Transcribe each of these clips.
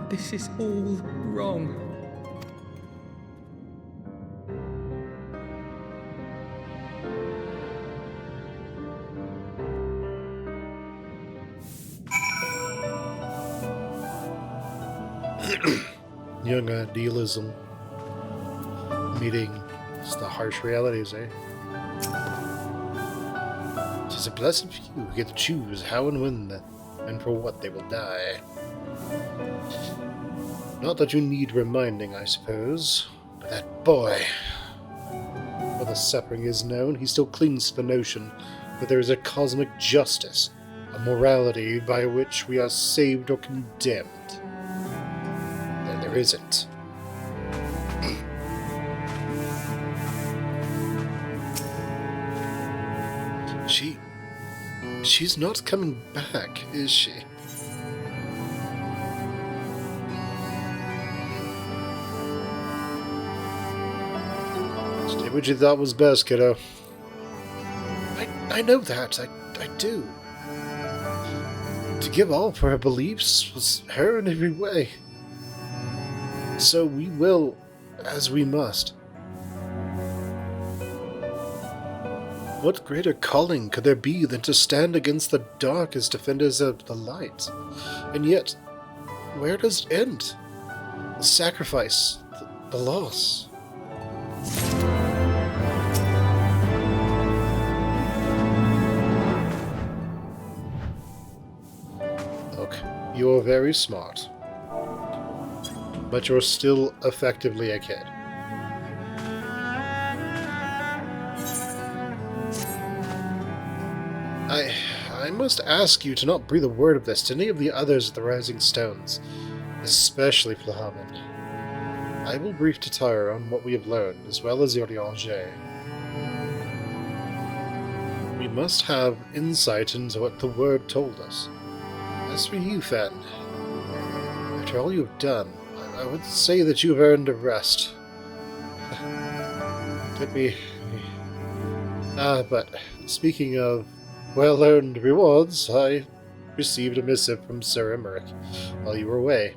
This is all wrong. Young idealism meeting just the harsh realities, eh? Tis a blessed few who get to choose how and when and for what they will die. Not that you need reminding, I suppose, but that boy, while the suffering is known, he still clings to the notion that there is a cosmic justice, a morality by which we are saved or condemned. There isn't. She's not coming back, is she? Just did what you thought was best, kiddo. I know that. I do. To give all for her beliefs was her in every way. So we will, as we must. What greater calling could there be than to stand against the dark as defenders of the light? And yet, where does it end? The sacrifice, the loss. Look, you're very smart. But you're still effectively a kid. I must ask you to not breathe a word of this to any of the others at the Rising Stones, especially Flahaman. I will brief Tatar on what we have learned, as well as Yorianger. We must have insight into what the word told us. As for you, Fen, after all you have done, I would say that you have earned a rest. Let me... but speaking of well-earned rewards, I received a missive from Sir Emmerich while you were away.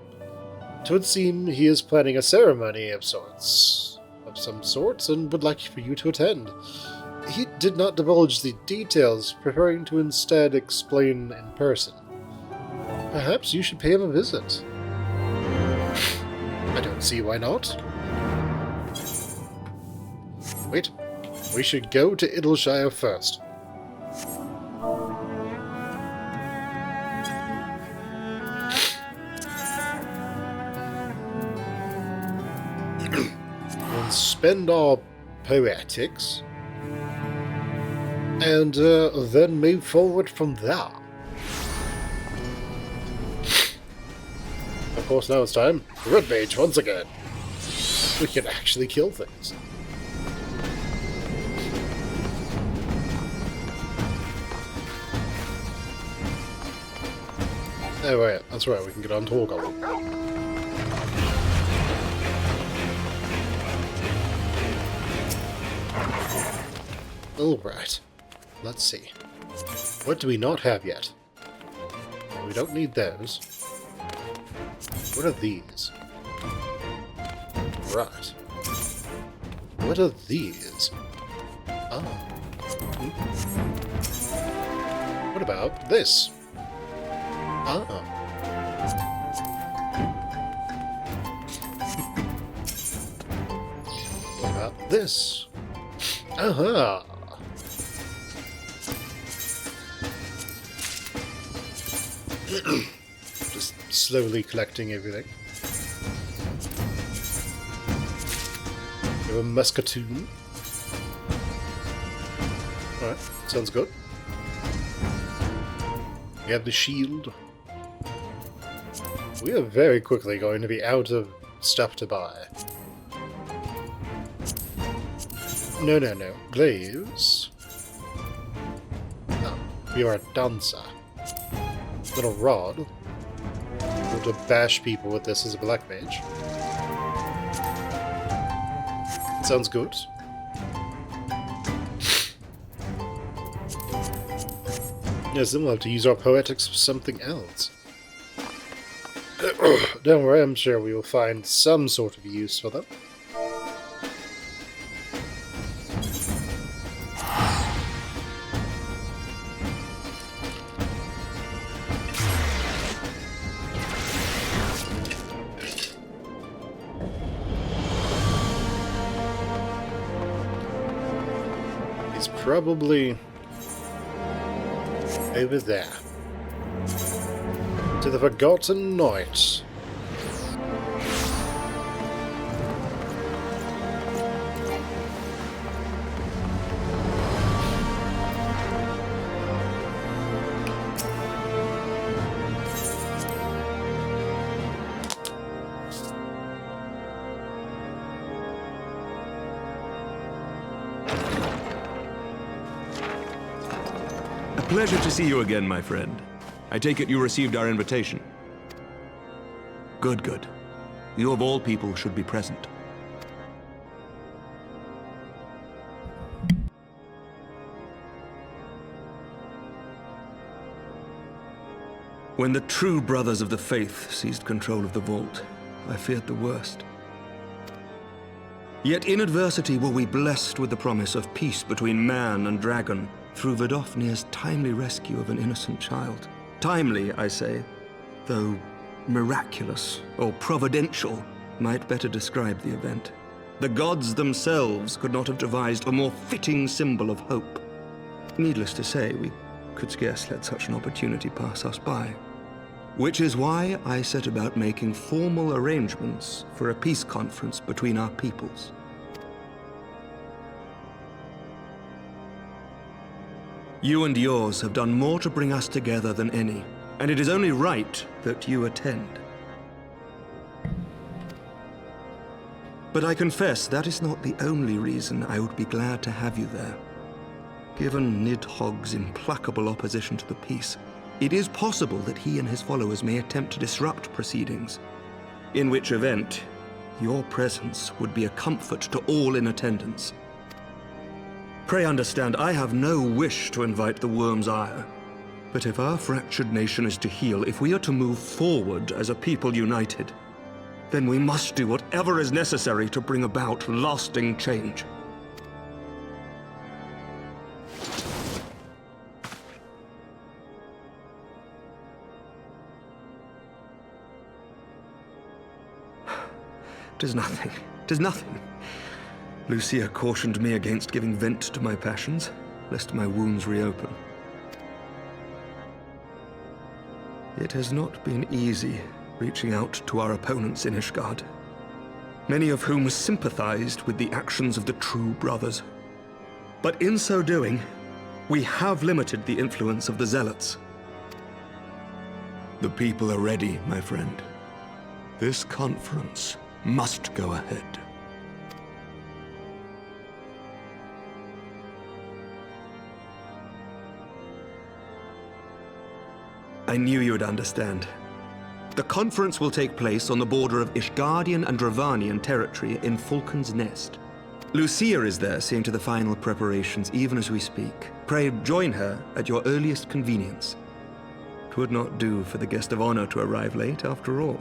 It would seem he is planning a ceremony of some sorts, and would like for you to attend. He did not divulge the details, preferring to instead explain in person. Perhaps you should pay him a visit. I don't see why not. Wait, we should go to Idleshire first. We'll spend our poetics, and then move forward from there. Of course, now it's time for Red Mage once again. We can actually kill things. Oh, wait, that's right, we can get on to Torgal. Alright, let's see. What do we not have yet? We don't need those. What are these? Right. What are these? Ah. What about this? Ah. What about this? Aha! Just slowly collecting everything. We have a musketoon. Alright, sounds good. We have the shield. We are very quickly going to be out of stuff to buy. No. Glaives. Oh, we are a dancer. Little rod. We'll to bash people with this as a black mage. Sounds good. Yes, then we'll have to use our poetics for something else. Don't worry, I'm sure we will find some sort of use for them. He's probably over there. To the Forgotten Knight. A pleasure to see you again, my friend. I take it you received our invitation. Good, good. You of all people should be present. When the true brothers of the faith seized control of the vault, I feared the worst. Yet in adversity were we blessed with the promise of peace between man and dragon through Vidofnir's timely rescue of an innocent child. Timely, I say, though miraculous or providential might better describe the event. The gods themselves could not have devised a more fitting symbol of hope. Needless to say, we could scarce let such an opportunity pass us by. Which is why I set about making formal arrangements for a peace conference between our peoples. You and yours have done more to bring us together than any, and it is only right that you attend. But I confess that is not the only reason I would be glad to have you there. Given Nidhogg's implacable opposition to the peace, it is possible that he and his followers may attempt to disrupt proceedings, in which event your presence would be a comfort to all in attendance. Pray understand, I have no wish to invite the worm's ire. But if our fractured nation is to heal, if we are to move forward as a people united, then we must do whatever is necessary to bring about lasting change. Tis nothing. Tis nothing. Lucia cautioned me against giving vent to my passions, lest my wounds reopen. It has not been easy reaching out to our opponents in Ishgard, many of whom sympathized with the actions of the true brothers. But in so doing, we have limited the influence of the zealots. The people are ready, my friend. This conference must go ahead. I knew you would understand. The conference will take place on the border of Ishgardian and Dravanian territory in Falcon's Nest. Lucia is there seeing to the final preparations even as we speak. Pray join her at your earliest convenience. 'Twould not do for the guest of honor to arrive late, after all.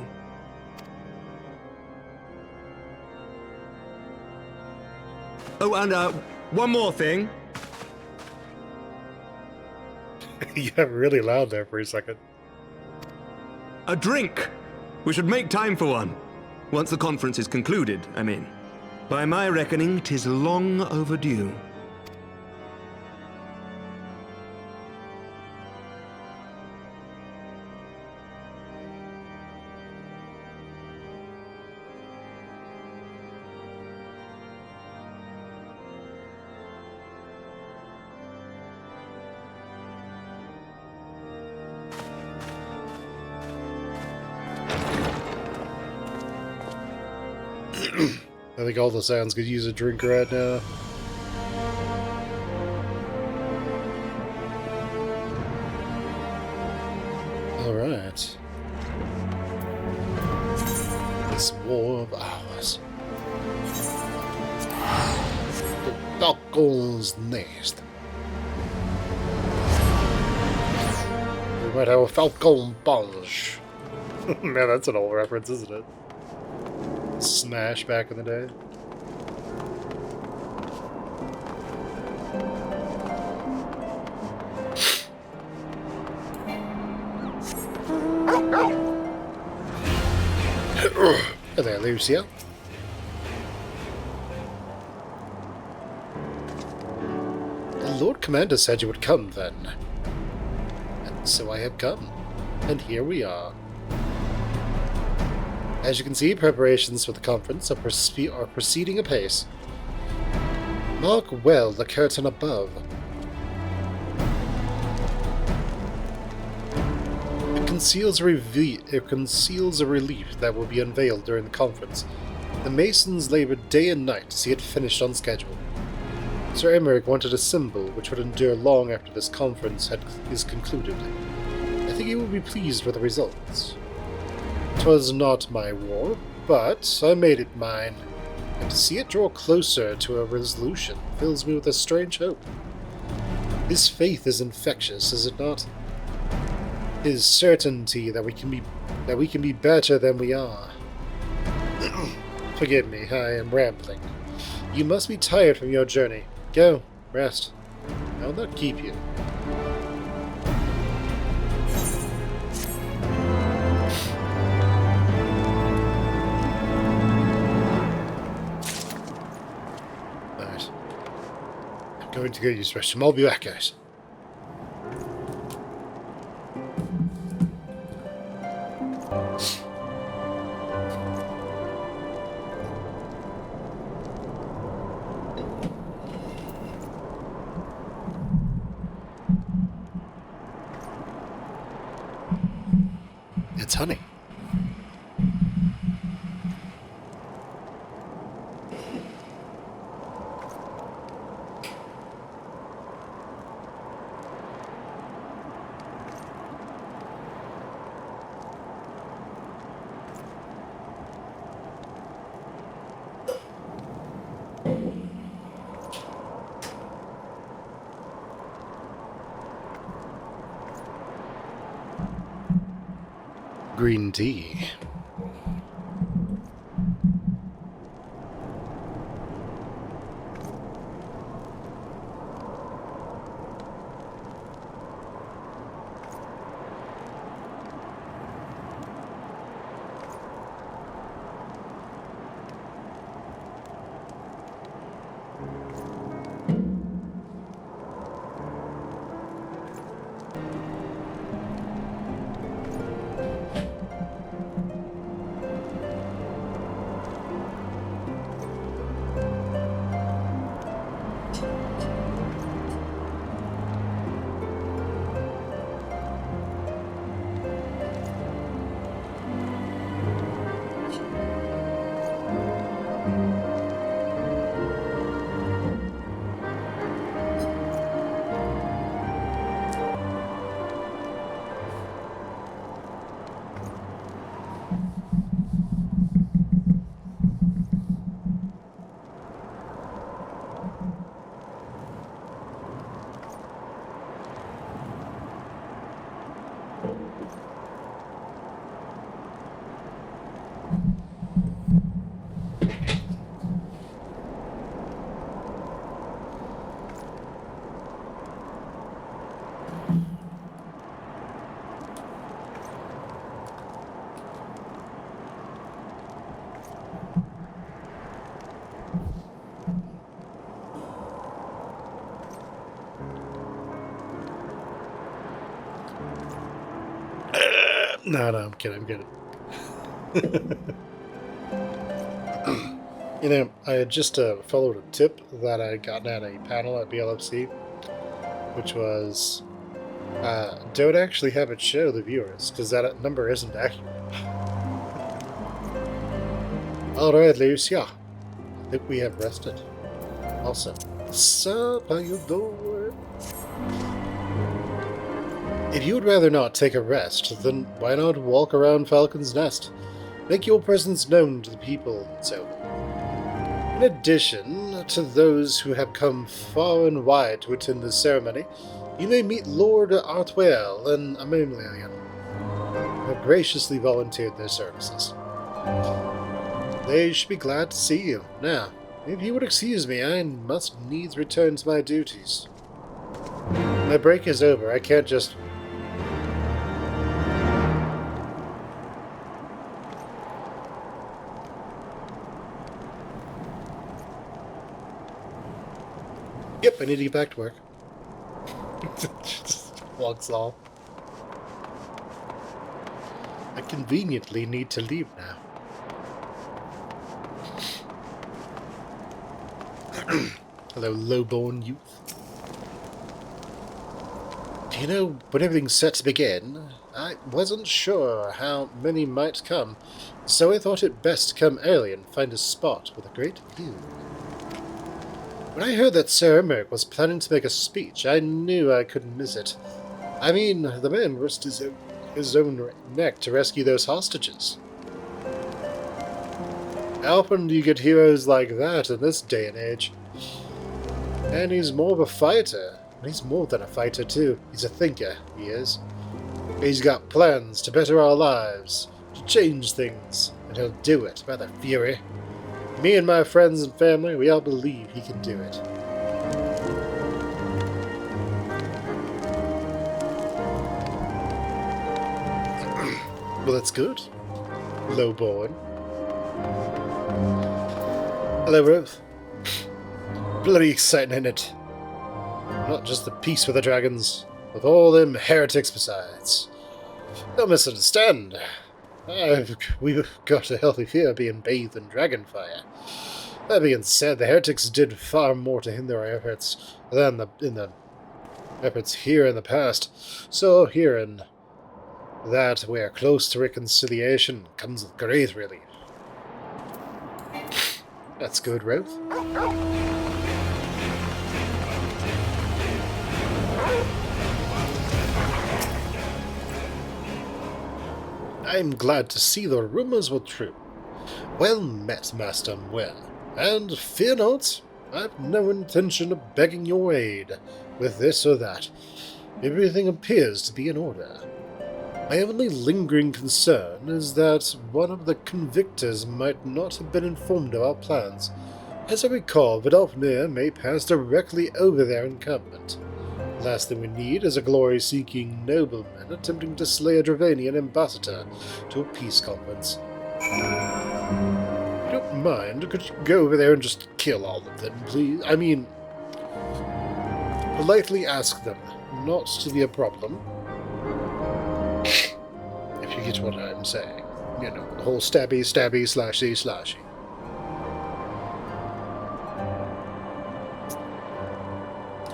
Oh, and one more thing. You got really loud there for a second. A drink! We should make time for one. Once the conference is concluded, I mean. By my reckoning, 'tis long overdue. I think all the sounds could use a drink right now. Alright. This war of ours. The Falcon's Nest. We might have a Falcon Punch. Man, that's an old reference, isn't it? Smash back in the day. Hey there, Lucia. The Lord Commander said you would come, then. And so I have come. And here we are. As you can see, preparations for the conference are proceeding apace. Mark well the curtain above. It conceals a relief that will be unveiled during the conference. The Masons labored day and night to see it finished on schedule. Sir Emmerich wanted a symbol which would endure long after this conference is concluded. I think he will be pleased with the results. 'Twas not my war, but I made it mine, and to see it draw closer to a resolution fills me with a strange hope. His faith is infectious, is it not? His certainty that we can be better than we are. Forgive me, I am rambling. You must be tired from your journey. Go, rest. I will not keep you. Right. I'm going to go use the restroom. I'll be back, guys. It's honey. Green tea. No, I'm kidding. I'm kidding. You know, I had just followed a tip that I had gotten at a panel at BLFC, which was don't actually have it show the viewers, because that number isn't accurate. Alright, Lucia. I think we have rested. Also, sup, how you doing? If you would rather not take a rest, then why not walk around Falcon's Nest? Make your presence known to the people, and so on. In addition to those who have come far and wide to attend this ceremony, you may meet Lord Artwell and Amelian. have graciously volunteered their services. They should be glad to see you. Now, if you would excuse me, I must needs return to my duties. My break is over. I can't just... Yep, I need to get back to work. Just walks off. I conveniently need to leave now. Hello, low-born youth. You know, when everything's set to begin, I wasn't sure how many might come, so I thought it best to come early and find a spot with a great view. When I heard that Sir Emmerich was planning to make a speech, I knew I couldn't miss it. I mean, the man risked his own neck to rescue those hostages. How often do you get heroes like that in this day and age? And he's more of a fighter. He's more than a fighter, too. He's a thinker, he is. He's got plans to better our lives, to change things, and he'll do it by the fury. Me and my friends and family, we all believe he can do it. Well, that's good. Lowborn. Hello, Ruth. Bloody exciting, ain't it? Not just the peace with the dragons, with all them heretics besides. Don't misunderstand. We've got a healthy fear of being bathed in dragon fire. That being said, the heretics did far more to hinder our efforts than in the efforts here in the past. So hearing that we are close to reconciliation comes with great relief. That's good, Ruth. I'm glad to see the rumors were true. Well met, Master Muir, and fear not, I've no intention of begging your aid with this or that. Everything appears to be in order. My only lingering concern is that one of the convictors might not have been informed of our plans. As I recall, Vidalfnir may pass directly over their encampment. Last thing we need is a glory-seeking nobleman attempting to slay a Dravanian ambassador to a peace conference. If you don't mind, could you go over there and just kill all of them, please? I mean, politely ask them not to be a problem. If you get what I'm saying. You know, the whole stabby, stabby, slashy, slashy.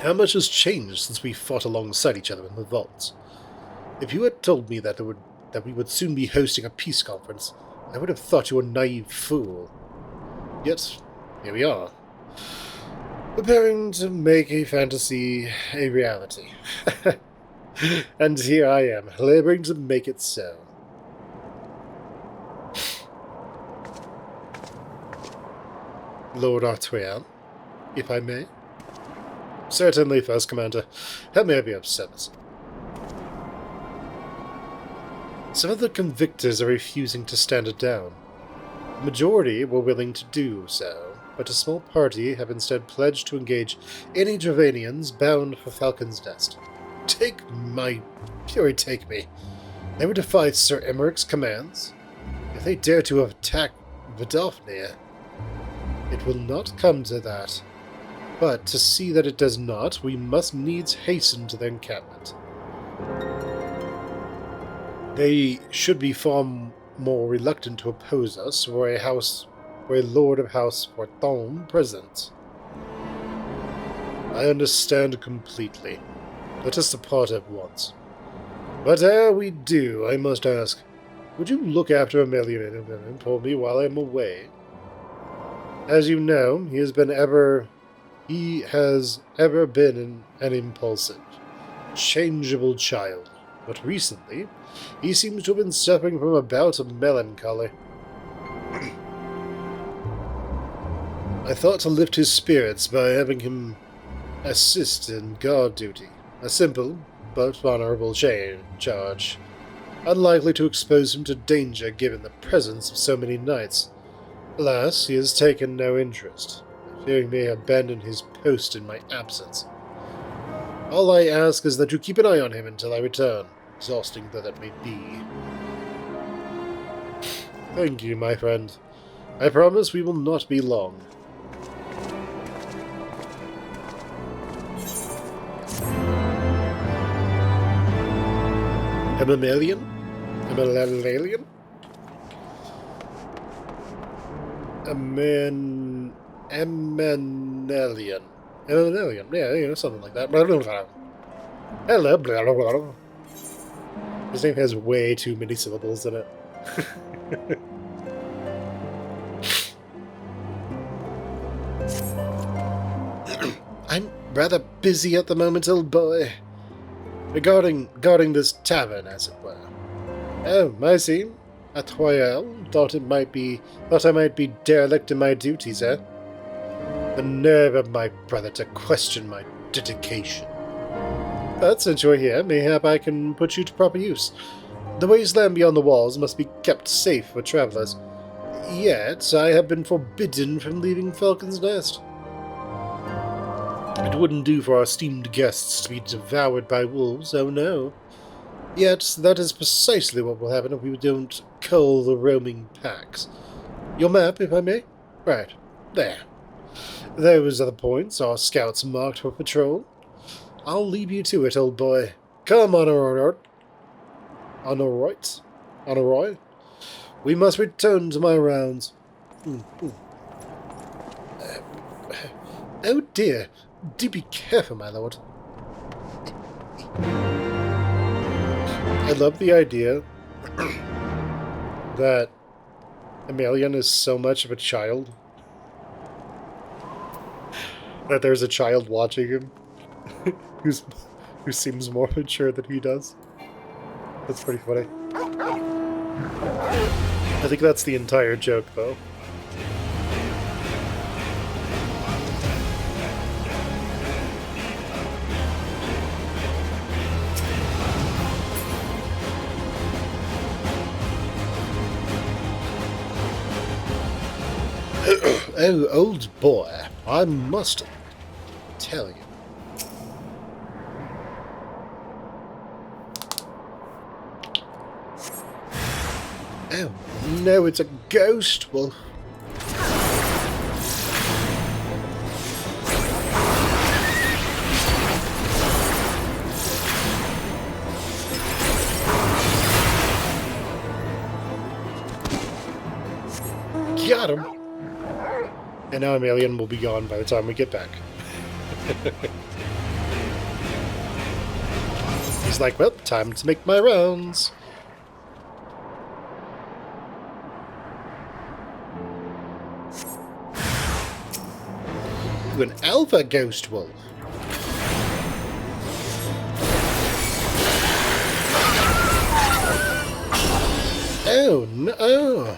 How much has changed since we fought alongside each other in the vaults? If you had told me that we would soon be hosting a peace conference, I would have thought you a naive fool. Yet, here we are, preparing to make a fantasy a reality. And here I am, laboring to make it so. Lord Artrail, if I may? Certainly, First Commander. Help me be of service. Some of the convictors are refusing to stand it down. The majority were willing to do so, but a small party have instead pledged to engage any Dravanians bound for Falcon's Nest. Take me. They would defy Sir Emmerich's commands. If they dare to attack Vidalfnir, it will not come to that. But to see that it does not, we must needs hasten to their encampment. They should be far more reluctant to oppose us were a Lord of House Forthon present. I understand completely. Let us depart at once. But ere we do, I must ask, would you look after Amelia for me while I am away? As you know, he has ever been an impulsive, changeable child, but recently he seems to have been suffering from a bout of melancholy. I thought to lift his spirits by having him assist in guard duty, a simple but honorable charge. unlikely to expose him to danger given the presence of so many knights. Alas, he has taken no interest, fearing may abandon his post in my absence. All I ask is that you keep an eye on him until I return, exhausting though that may be. Thank you, my friend. I promise we will not be long. A mammalian? A mammalian? Emanelian. Emanelian. Yeah, something like that. Hello. His name has way too many syllables in it. I'm rather busy at the moment, old boy. Regarding this tavern, as it were. Oh, I see. At Royale, thought I might be derelict in my duties, eh? The nerve of my brother to question my dedication. But since you're here, mayhap I can put you to proper use. The wasteland beyond the walls must be kept safe for travelers. Yet I have been forbidden from leaving Falcon's Nest. It wouldn't do for our esteemed guests to be devoured by wolves, oh no. Yet that is precisely what will happen if we don't cull the roaming packs. Your map, if I may? Right, there. Those are the points our scouts marked for patrol. I'll leave you to it, old boy. Come on, Honoroi. We must return to my rounds. Oh dear. Do be careful, my lord. I love the idea that Emelian is so much of a child that there's a child watching him who seems more mature than he does. That's pretty funny. I think that's the entire joke, though. Oh, old boy, I must tell you. Oh, no, it's a ghost wolf. Got him. And now Emelian will be gone by the time we get back. He's like, well, time to make my rounds. Ooh, an alpha ghost wolf. Oh, no.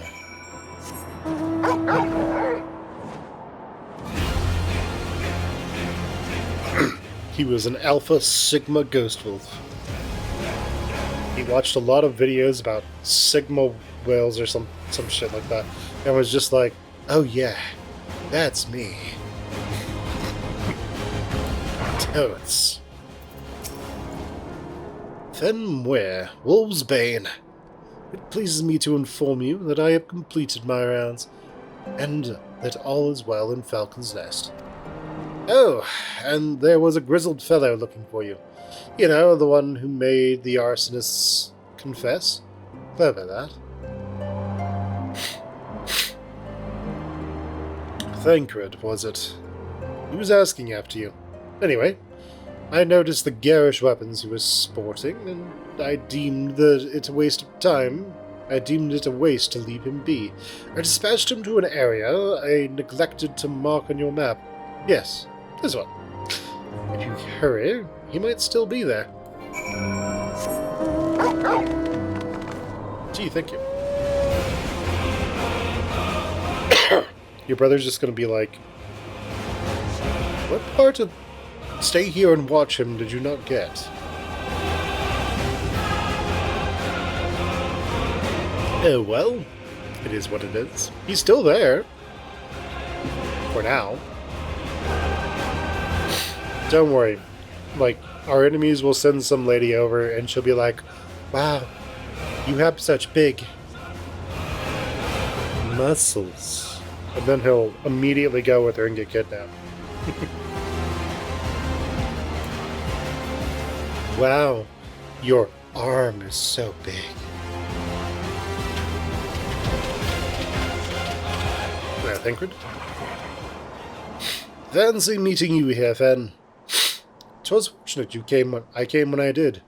He was an Alpha Sigma Ghost Wolf. He watched a lot of videos about Sigma whales or some shit like that, and was just like, oh yeah, that's me. Totes. Then Muir, Wolf's Bane. It pleases me to inform you that I have completed my rounds, and that all is well in Falcon's Nest. Oh, and there was a grizzled fellow looking for you. You know, the one who made the arsonists confess. Clever, that. Thancred, was it? He was asking after you. Anyway, I noticed the garish weapons he was sporting, and I deemed it a waste of time. I deemed it a waste to leave him be. I dispatched him to an area I neglected to mark on your map. Yes, this one. If you hurry, he might still be there. Gee, thank you. Your brother's just gonna be like, what part of stay here and watch him did you not get? Oh well, it is what it is. He's still there. For now. Don't worry. Like, our enemies will send some lady over and she'll be like, wow, you have such big muscles. And then he'll immediately go with her and get kidnapped. Wow, your arm is so big. Well, Ingrid. Fancy meeting you here, Fen. 'Twas fortunate I came when I did.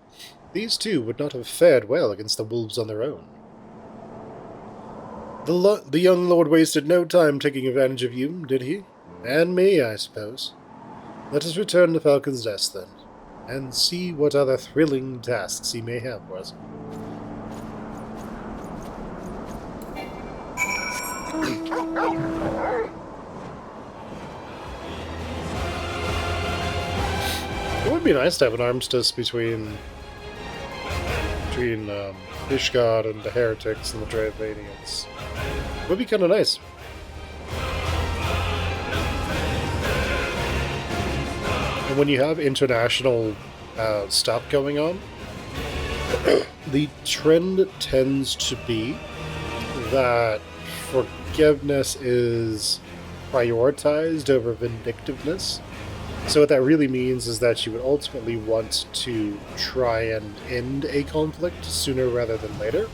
These two would not have fared well against the wolves on their own. The young lord wasted no time taking advantage of you, did he? And me, I suppose. Let us return to Falcon's Nest, then, and see what other thrilling tasks he may have for us. It would be nice to have an armistice between Ishgard and the heretics and the Dravanians. It would be kind of nice. And when you have international stuff going on, the trend tends to be that forgiveness is prioritized over vindictiveness. So what that really means is that you would ultimately want to try and end a conflict sooner rather than later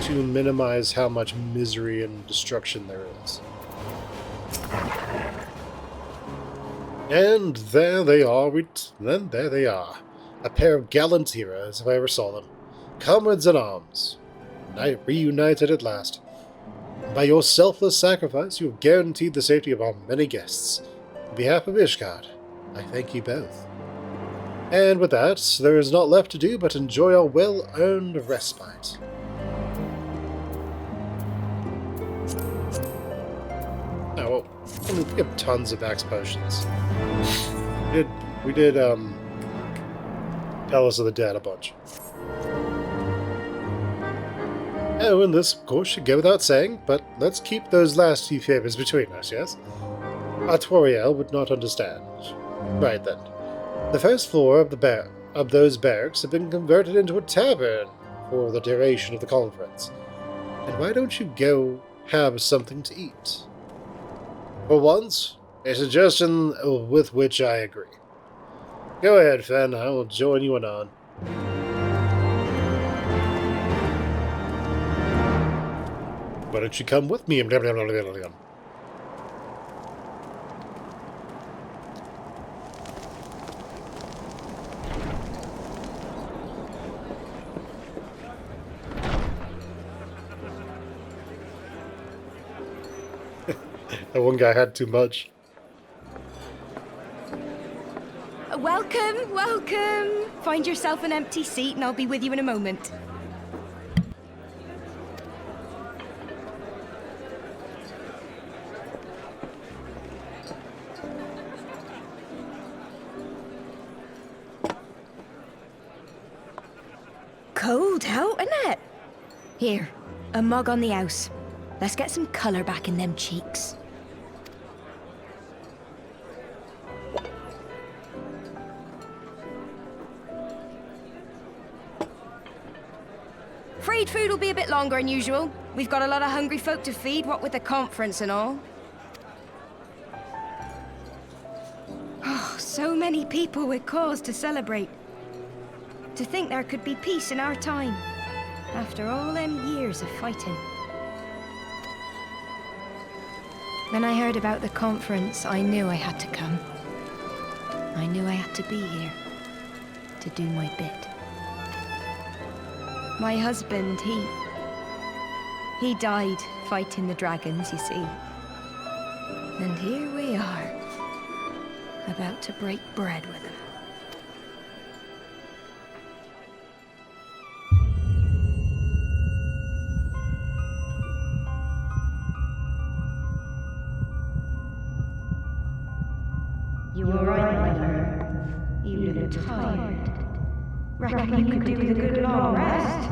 to minimize how much misery and destruction there is. And there they are, there they are. A pair of gallant heroes, if I ever saw them. Comrades in arms. Reunited at last. By your selfless sacrifice, you have guaranteed the safety of our many guests. On behalf of Ishgard, I thank you both. And with that, there is not left to do but enjoy our well-earned respite. Oh, well, we have tons of Axe potions. We did Palace of the Dead a bunch. Oh, and this, of course, should go without saying, but let's keep those last few favors between us, yes? Artoriel would not understand. Right then. The first floor of those barracks have been converted into a tavern for the duration of the conference. And why don't you go have something to eat? For once, a suggestion with which I agree. Go ahead, Fen, I will join you anon. Why don't you come with me? That one guy had too much. Welcome, welcome. Find yourself an empty seat and I'll be with you in a moment. Cold out, isn't it? Here, a mug on the house. Let's get some colour back in them cheeks. Freed food will be a bit longer than usual. We've got a lot of hungry folk to feed, what with the conference and all. Oh, so many people with cause to celebrate. To think there could be peace in our time, after all them years of fighting. When I heard about the conference, I knew I had to come. I knew I had to be here, to do my bit. My husband, he died fighting the dragons, you see. And here we are, about to break bread with him. You were right, my lord. You look tired. Reckon you could do with a good long rest.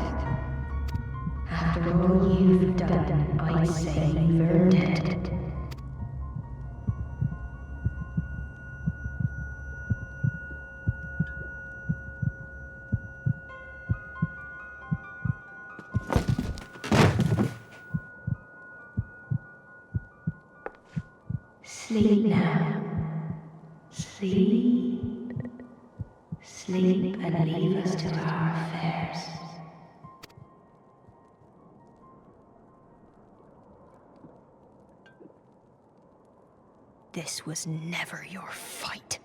After all you've done, I'd say you're dead. Sleep now. Sleep. Sleep and leave us to our affairs. This was never your fight.